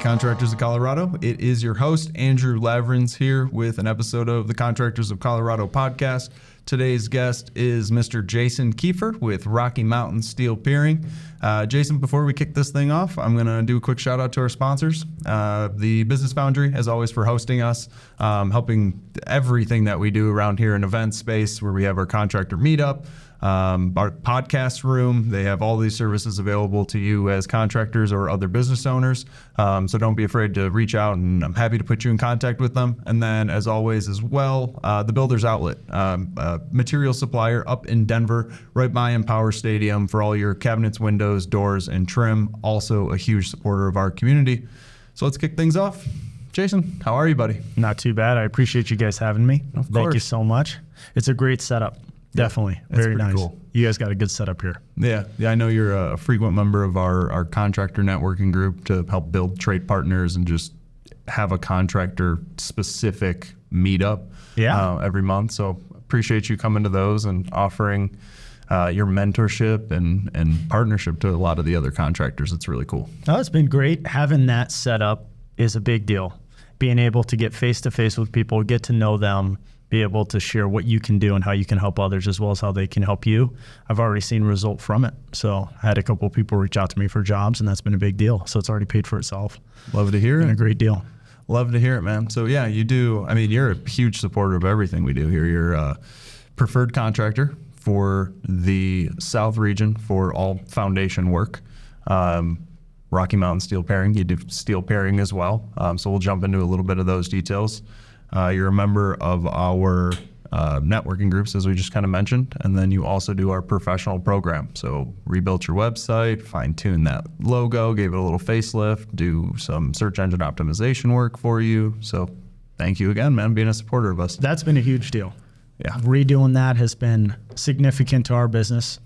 Contractors of Colorado. It is your host, Andrew Lavrins, here with an episode of the Contractors of Colorado Podcast. Today's guest is Mr. Jason Keefer with Rocky Mountain Steel Piering. Jason, before we kick this thing off, I'm going to do a quick shout out to our sponsors. The Business Foundry, as always, for hosting us, helping everything that we do around here in event space, where we have our contractor meetup, our podcast room. They have all these services available to you as contractors or other business owners. So don't be afraid to reach out, and I'm happy to put you in contact with them. And then, as always, as well, the Builders Outlet, material supplier up in Denver, right by Empower Stadium, for all your cabinets, windows, doors, and trim. Also a huge supporter of our community. So let's kick things off. Jason, how are you, buddy? Not too bad. I appreciate you guys having me. Thank you so much. It's a great setup. Definitely. Very nice. Cool. You guys got a good setup here. Yeah. I know you're a frequent member of our contractor networking group to help build trade partners and just have a contractor specific meetup every month. So appreciate you coming to those and offering your mentorship and partnership to a lot of the other contractors. It's really cool. Oh, it's been great. Having that set up is a big deal. Being able to get face to face with people, get to know them, be able to share what you can do and how you can help others, as well as how they can help you. I've already seen result from it. So I had a couple of people reach out to me for jobs, and that's been a big deal. So it's already paid for itself. Love to hear it. Been a great deal. Love to hear it, man. So yeah, you do. I mean, you're a huge supporter of everything we do here. You're a preferred contractor for the South region for all foundation work. Rocky Mountain Steel Piering, you do steel piering as well. So we'll jump into a little bit of those details. You're a member of our networking groups, as we just kind of mentioned, and then you also do our professional program. So rebuilt your website, fine-tuned that logo, gave it a little facelift, do some search engine optimization work for you. So thank you again, man, being a supporter of us. That's been a huge deal. Yeah. Redoing that has been significant to our business.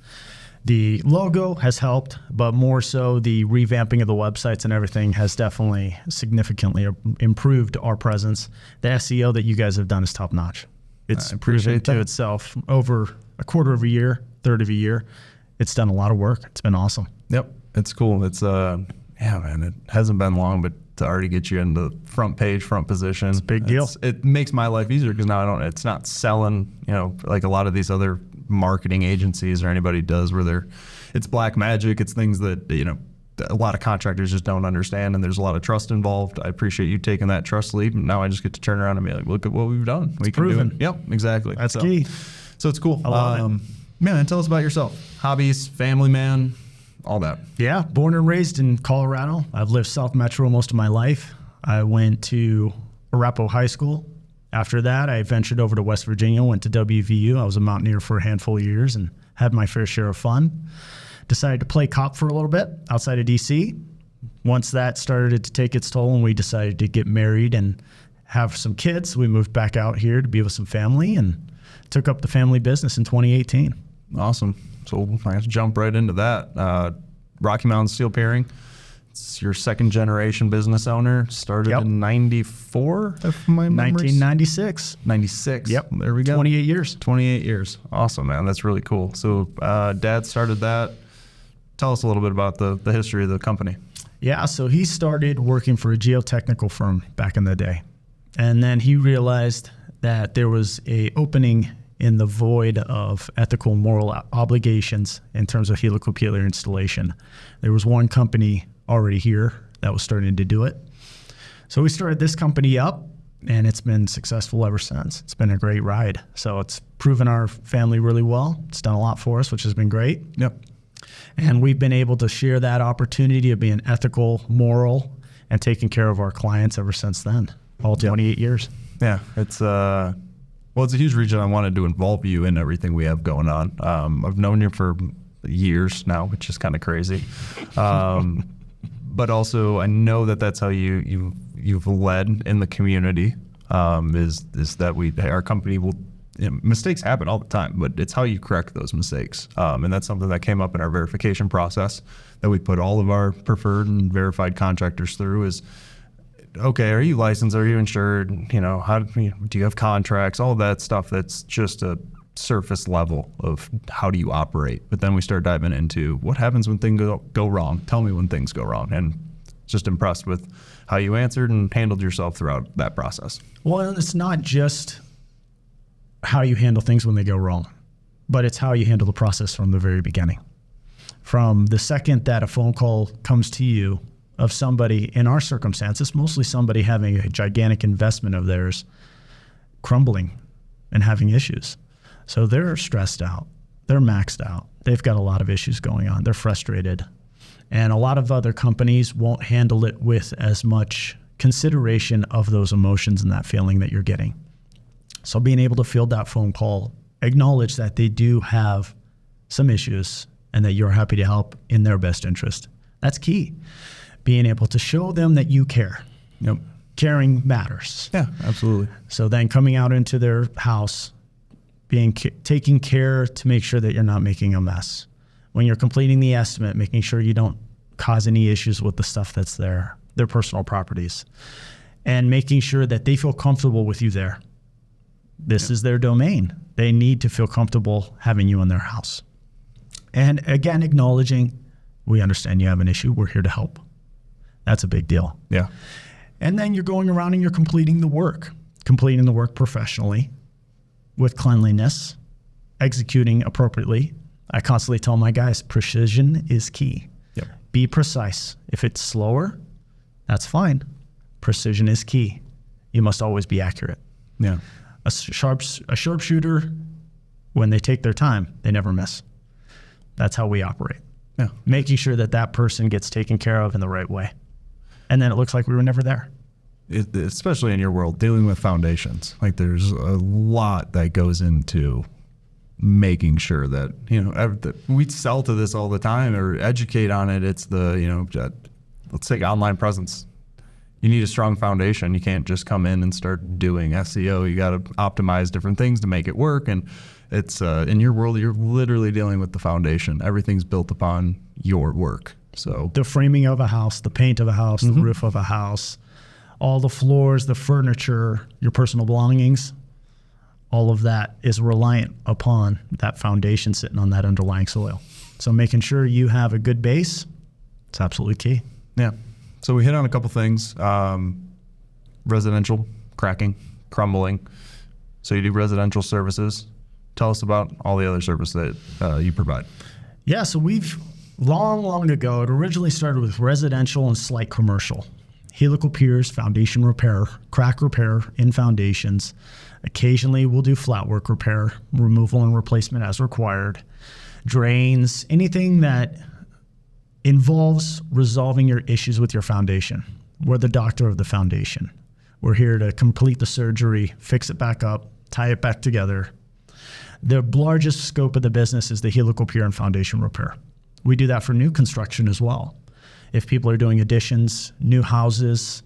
The logo has helped, but more so the revamping of the websites and everything has definitely significantly improved our presence. The SEO that you guys have done is top notch. It's proven to itself over a quarter of a year, third of a year. It's done a lot of work. It's been awesome. Yep. It's cool. It's, man, it hasn't been long, but to already get you into front page, front position. It's a big deal. It makes my life easier because now it's not selling, like a lot of these other marketing agencies or anybody does where it's black magic. It's things that, a lot of contractors just don't understand, and there's a lot of trust involved. I appreciate you taking that trust leap, and now I just get to turn around and be like, look at what we've done. We can do it. Yep, exactly. That's key. So it's cool. I love it. Man, tell us about yourself. Hobbies, family man, all that. Yeah, born and raised in Colorado. I've lived South Metro most of my life. I went to Arapahoe High School. After that, I ventured over to West Virginia, went to WVU. I was a mountaineer for a handful of years and had my fair share of fun. Decided to play cop for a little bit outside of D.C. Once that started to take its toll and we decided to get married and have some kids, we moved back out here to be with some family and took up the family business in 2018. Awesome. So I have to jump right into that. Rocky Mountain Steel Piering. It's your second generation business owner. Started in 94, if my memory. 1996. 96. Yep. There we go. 28 years. 28 years. Awesome, man. That's really cool. So Dad started that. Tell us a little bit about the history of the company. Yeah, so he started working for a geotechnical firm back in the day. And then he realized that there was a opening in the void of ethical and moral obligations in terms of helical pier installation. There was one company already here that was starting to do it. So we started this company up, and it's been successful ever since. It's been a great ride. So it's proven our family really well. It's done a lot for us, which has been great. Yep. And we've been able to share that opportunity of being ethical, moral, and taking care of our clients ever since then, all 28 years. Yeah, it's a huge reason I wanted to involve you in everything we have going on. I've known you for years now, which is kind of crazy. But also, I know that that's how you've led in the community. Is that our company will. Mistakes happen all the time, but it's how you correct those mistakes. And that's something that came up in our verification process that we put all of our preferred and verified contractors through is, okay, are you licensed? Are you insured? Do you have contracts? All of that stuff that's just a surface level of how do you operate. But then we start diving into what happens when things go wrong. Tell me when things go wrong. And Just impressed with how you answered and handled yourself throughout that process. Well, it's not just how you handle things when they go wrong, but it's how you handle the process from the very beginning. From the second that a phone call comes to you of somebody, in our circumstances, mostly somebody having a gigantic investment of theirs crumbling and having issues. So they're stressed out. They're maxed out. They've got a lot of issues going on. They're frustrated. And a lot of other companies won't handle it with as much consideration of those emotions and that feeling that you're getting. So being able to field that phone call, acknowledge that they do have some issues and that you're happy to help in their best interest. That's key. Being able to show them that you care. Yep. Caring matters. Yeah, absolutely. So then coming out into their house, taking care to make sure that you're not making a mess. When you're completing the estimate, making sure you don't cause any issues with the stuff that's there, their personal properties, and making sure that they feel comfortable with you there. This is their domain. They need to feel comfortable having you in their house. And again, acknowledging, we understand you have an issue. We're here to help. That's a big deal. Yeah. And then you're going around and you're completing the work professionally with cleanliness, executing appropriately. I constantly tell my guys, precision is key. Yep. Be precise. If it's slower, that's fine. Precision is key. You must always be accurate. Yeah. A sharpshooter, when they take their time, they never miss. That's how we operate. Yeah. Making sure that that person gets taken care of in the right way. And then it looks like we were never there. Especially in your world, dealing with foundations. Like there's a lot that goes into making sure that, we sell to this all the time or educate on it. It's let's take online presence. You need a strong foundation. You can't just come in and start doing SEO. You got to optimize different things to make it work. And it's in your world, you're literally dealing with the foundation. Everything's built upon your work. So the framing of a house, the paint of a house, the roof of a house, all the floors, the furniture, your personal belongings, all of that is reliant upon that foundation sitting on that underlying soil. So making sure you have a good base, it's absolutely key. Yeah. So we hit on a couple things, residential, cracking, crumbling. So you do residential services. Tell us about all the other service that you provide. Yeah, so we've long ago, it originally started with residential and slight commercial. Helical piers, foundation repair, crack repair in foundations. Occasionally we'll do flat work repair, removal and replacement as required. Drains, anything that involves resolving your issues with your foundation. We're the doctor of the foundation. We're here to complete the surgery, fix it back up, tie it back together. The largest scope of the business is the helical pier and foundation repair. We do that for new construction as well. If people are doing additions, new houses,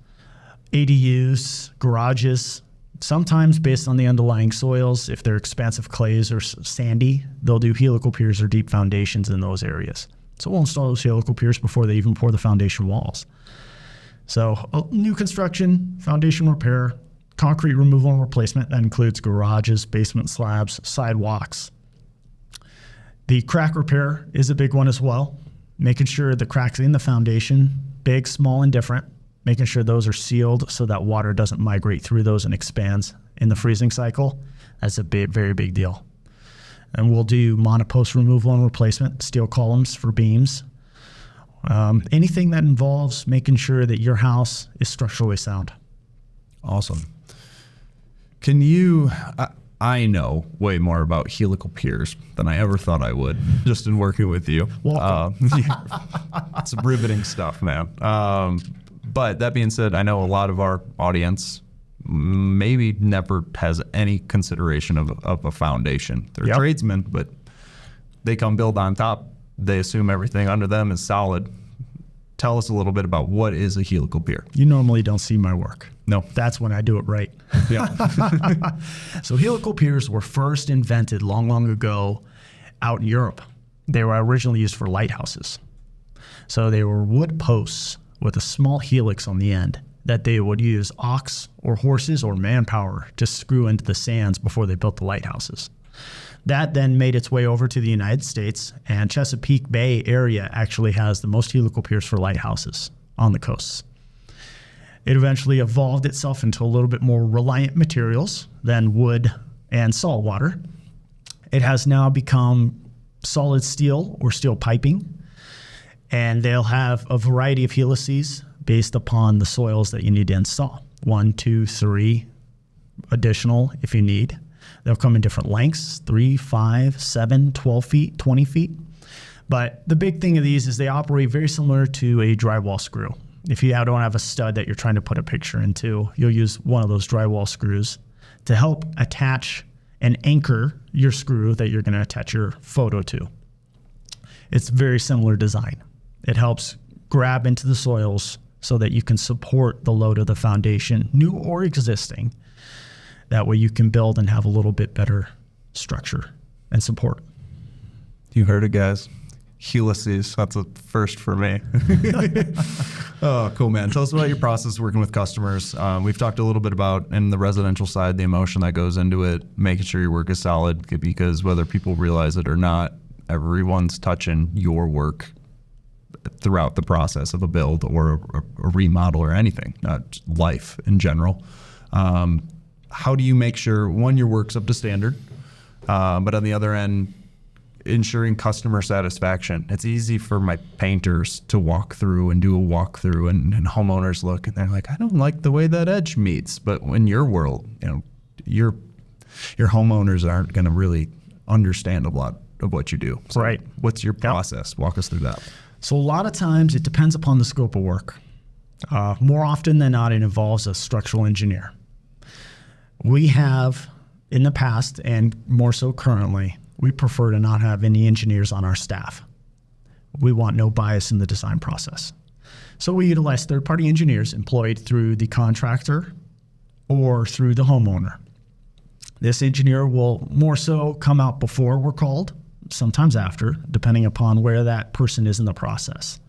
ADUs, garages, sometimes based on the underlying soils, if they're expansive clays or sandy, they'll do helical piers or deep foundations in those areas. So we'll install those helical piers before they even pour the foundation walls. So new construction, foundation repair, concrete removal and replacement, that includes garages, basement slabs, sidewalks. The crack repair is a big one as well, making sure the cracks in the foundation, big, small, and different, making sure those are sealed so that water doesn't migrate through those and expands in the freezing cycle. That's a very big deal. And we'll do monopost removal and replacement, steel columns for beams. Anything that involves making sure that your house is structurally sound. Awesome. Can you, I know way more about helical piers than I ever thought I would, just in working with you. It's riveting stuff, man. But that being said, I know a lot of our audience maybe never has any consideration of a foundation. They're tradesmen, but they come build on top. They assume everything under them is solid. Tell us a little bit about what is a helical pier. You normally don't see my work. No. That's when I do it right. Yeah. So helical piers were first invented long ago out in Europe. They were originally used for lighthouses. So they were wood posts with a small helix on the end that they would use ox or horses or manpower to screw into the sands before they built the lighthouses. That then made its way over to the United States, and Chesapeake Bay area actually has the most helical piers for lighthouses on the coasts. It eventually evolved itself into a little bit more reliant materials than wood and salt water. It has now become solid steel or steel piping, and they'll have a variety of helices based upon the soils that you need to install. 1, 2, 3 additional if you need. They'll come in different lengths, 3, 5, 7, 12 feet, 20 feet. But the big thing of these is they operate very similar to a drywall screw. If you don't have a stud that you're trying to put a picture into, you'll use one of those drywall screws to help attach and anchor your screw that you're going to attach your photo to. It's very similar design. It helps grab into the soils so that you can support the load of the foundation, new or existing. That way you can build and have a little bit better structure and support. You heard it, guys. Helices, that's a first for me. Oh, cool, man. Tell us about your process working with customers. We've talked a little bit about, in the residential side, the emotion that goes into it, making sure your work is solid, because whether people realize it or not, everyone's touching your work throughout the process of a build or a remodel or anything, not life in general. How do you make sure, one, your work's up to standard, but on the other end, ensuring customer satisfaction? It's easy for my painters to walk through and do a walkthrough, and homeowners look and they're like, I don't like the way that edge meets. But in your world, your homeowners aren't going to really understand a lot of what you do. So right. What's your process? Walk us through that. So a lot of times it depends upon the scope of work. More often than not, it involves a structural engineer. We have in the past, and more so currently, we prefer to not have any engineers on our staff. We want no bias in the design process. So we utilize third-party engineers employed through the contractor or through the homeowner. This engineer will more so come out before we're called, sometimes after, depending upon where that person is in the process.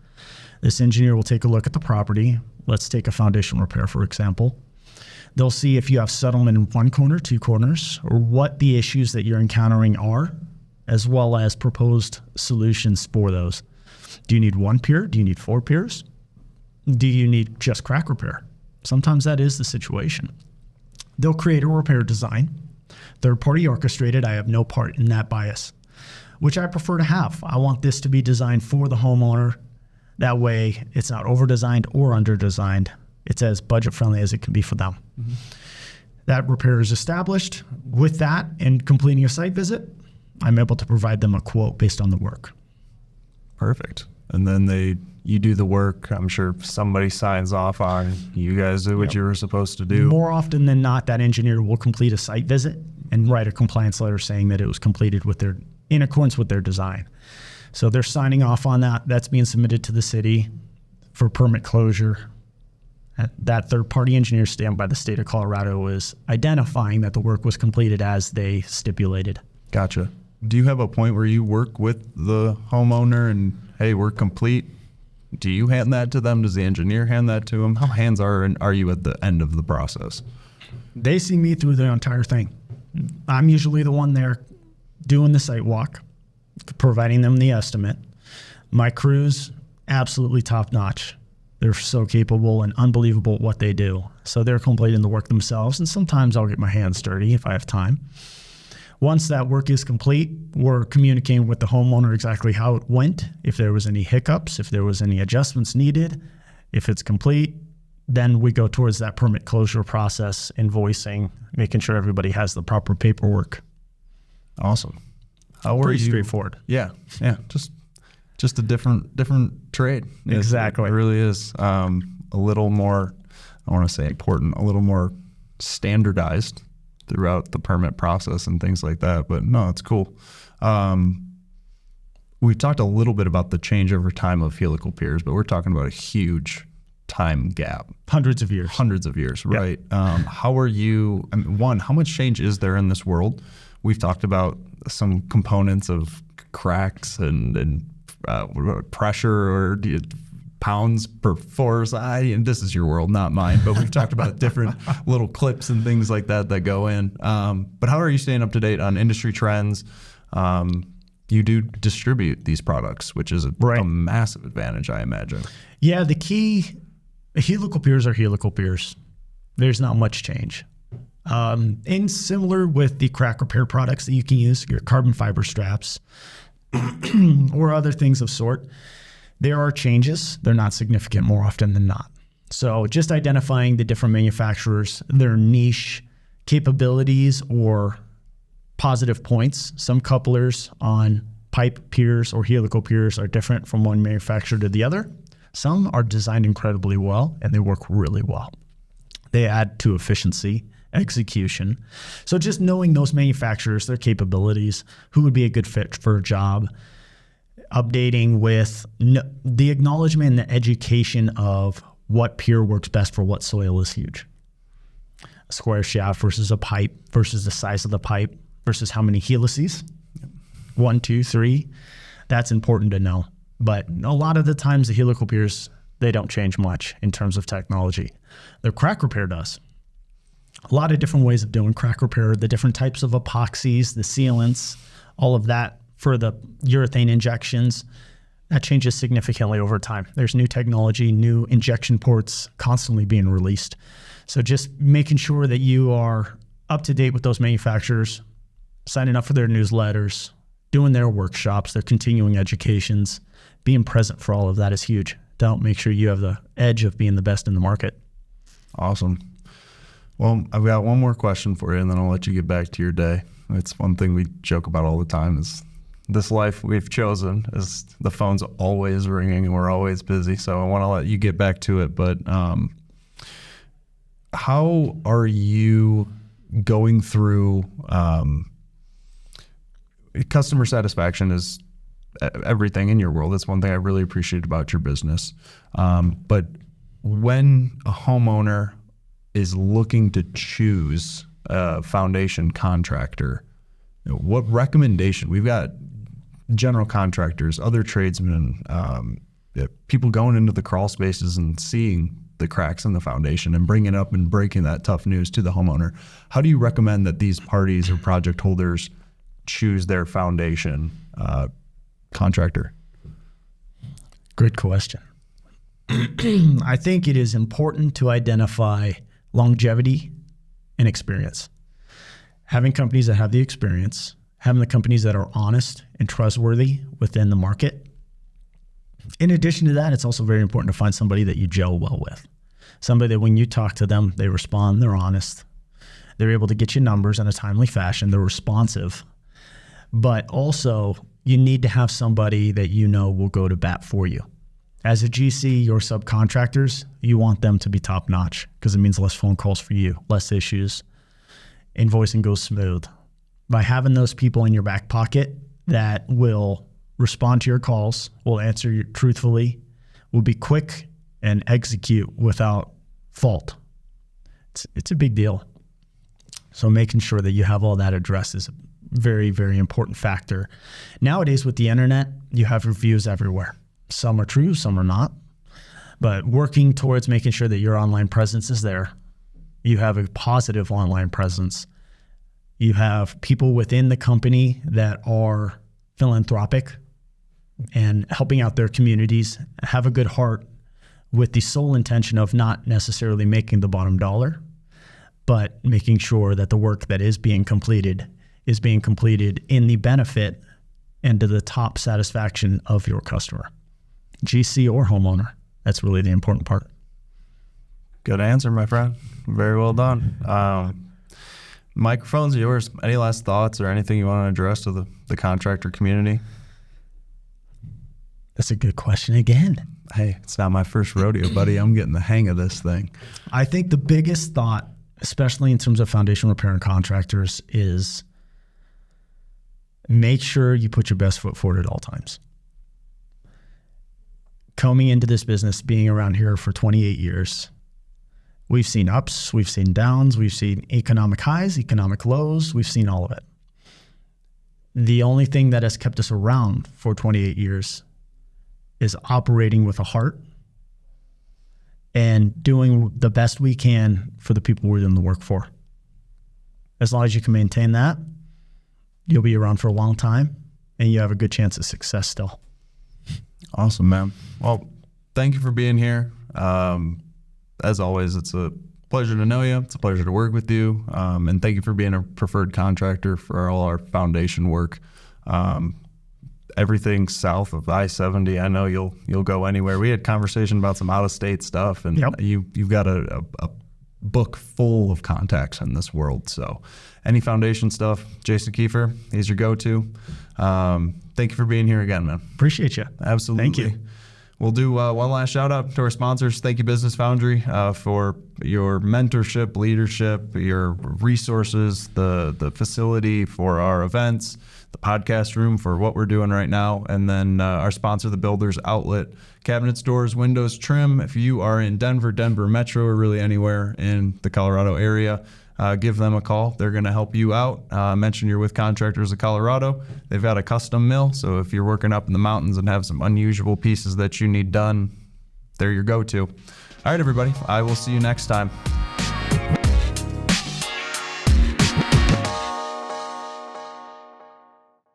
This engineer will take a look at the property. Let's take a foundation repair, for example. They'll see if you have settlement in one corner, two corners, or what the issues that you're encountering are, as well as proposed solutions for those. Do you need one pier? Do you need 4 piers? Do you need just crack repair? Sometimes that is the situation. They'll create a repair design, third-party orchestrated. I have no part in that bias, which I prefer to have. I want this to be designed for the homeowner. That way it's not over-designed or under-designed. It's as budget-friendly as it can be for them. Mm-hmm. That repair is established. With that and completing a site visit, I'm able to provide them a quote based on the work. Perfect. And then you do the work. I'm sure somebody signs off on, you guys do what you were supposed to do. More often than not, that engineer will complete a site visit and write a compliance letter saying that it was completed in accordance with their design. So they're signing off on that. That's being submitted to the city for permit closure. That third-party engineer stamped by the state of Colorado is identifying that the work was completed as they stipulated. Gotcha. Do you have a point where you work with the homeowner and, hey, we're complete? Do you hand that to them? Does the engineer hand that to them? How hands-on are you at the end of the process? They see me through the entire thing. I'm usually the one there doing the site walk, providing them the estimate. My crew's absolutely top-notch. They're so capable and unbelievable at what they do. So they're completing the work themselves, and sometimes I'll get my hands dirty if I have time. Once that work is complete, we're communicating with the homeowner exactly how it went, if there was any hiccups, if there was any adjustments needed. If it's complete, then we go towards that permit closure process, invoicing, making sure everybody has the proper paperwork. Awesome. How are Pretty you? straightforward. Yeah. Just a different trade. Exactly. It really is a little more, I want to say important, a little more standardized throughout the permit process and things like that. But no, it's cool. We've talked a little bit about the changeover time of helical piers, but we're talking about a huge time gap. Hundreds of years, right? How are you, one, how much change is there in this world? We've talked about some components of cracks and pressure or pounds per force. And this is your world, not mine, but we've talked about different little clips and things like that go in. But how are you staying up to date on industry trends? you do distribute these products, which is a massive advantage, I imagine. Yeah, the key, helical piers are helical piers. There's not much change. And similar with the crack repair products that you can use, your carbon fiber straps or other things of sort, there are changes. They're not significant more often than not. So just identifying the different manufacturers, their niche capabilities or positive points. Some couplers on pipe piers or helical piers are different from one manufacturer to the other. Some are designed incredibly well and they work really well. They add to efficiency, execution. So just knowing those manufacturers, their capabilities, who would be a good fit for a job, updating with the acknowledgement and the education of what pier works best for what soil is huge. A square shaft versus a pipe versus the size of the pipe versus how many helices, 1, 2, 3. That's important to know. But a lot of the times the helical piers, they don't change much in terms of technology. The crack repair does. A lot of different ways of doing crack repair, the different types of epoxies, the sealants, all of that for the urethane injections, that changes significantly over time. There's new technology, new injection ports constantly being released. So just making sure that you are up to date with those manufacturers, signing up for their newsletters, doing their workshops, their continuing educations, being present for all of that is huge. To make sure you have the edge of being the best in the market. Awesome. Well, I've got one more question for you, and then I'll let you get back to your day. It's one thing we joke about all the time is this life we've chosen is the phone's always ringing and we're always busy. So I want to let you get back to it. But how are you going through customer satisfaction is everything in your world. That's one thing I really appreciate about your business. But when a homeowner is looking to choose a foundation contractor, what recommendation? We've got general contractors, other tradesmen, people going into the crawl spaces and seeing the cracks in the foundation and bringing up and breaking that tough news to the homeowner. How do you recommend that these parties or project holders choose their foundation contractor? Good question. I think it is important to identify longevity and experience. Having companies that have the experience, having the companies that are honest and trustworthy within the market. In addition to that, it's also very important to find somebody that you gel well with. Somebody that when you talk to them, they respond, they're honest, they're able to get you numbers in a timely fashion, they're responsive. But also, you need to have somebody that you know will go to bat for you. As a GC, your subcontractors, you want them to be top notch because it means less phone calls for you, less issues. Invoicing goes smooth. By having those people in your back pocket that will respond to your calls, will answer you truthfully, will be quick and execute without fault. It's a big deal. So making sure that you have all that addressed is a very, very important factor. Nowadays with the internet, you have reviews everywhere. Some are true, some are not. But working towards making sure that your online presence is there. You have a positive online presence. You have people within the company that are philanthropic and helping out their communities, have a good heart with the sole intention of not necessarily making the bottom dollar, but making sure that the work that is being completed in the benefit and to the top satisfaction of your customer, GC or homeowner. That's really the important part. Good answer, my friend. Very well done. Microphone's yours. Any last thoughts or anything you want to address to the contractor community? That's a good question again. Hey, it's not my first rodeo, buddy. I'm getting the hang of this thing. I think the biggest thought, especially in terms of foundation repair and contractors, is make sure you put your best foot forward at all times. Coming into this business, being around here for 28 years, we've seen ups, we've seen downs, we've seen economic highs, economic lows, we've seen all of it. The only thing that has kept us around for 28 years is operating with a heart and doing the best we can for the people we're doing the work for. As long as you can maintain that, you'll be around for a long time and you have a good chance of success still. Awesome, man. Well, thank you for being here. As always, it's a pleasure to know you. It's a pleasure to work with you. And thank you for being a preferred contractor for all our foundation work. Everything south of I-70, I know you'll go anywhere. We had conversation about some out-of-state stuff, and you've got a book full of contacts in this world. So any foundation stuff, Jason Keefer, he's your go-to. Thank you for being here again, man. Appreciate you. Absolutely. Thank you. We'll do one last shout out to our sponsors. Thank you, Business Foundry, for your mentorship, leadership, your resources, the facility for our events, the podcast room for what we're doing right now, and then our sponsor, the Builders Outlet, cabinets, doors, windows, trim. If you are in Denver Metro, or really anywhere in the Colorado area, give them a call. They're going to help you out. Mention you're with Contractors of Colorado. They've got a custom mill, so if you're working up in the mountains and have some unusual pieces that you need done, they're your go-to. All right, everybody. I will see you next time.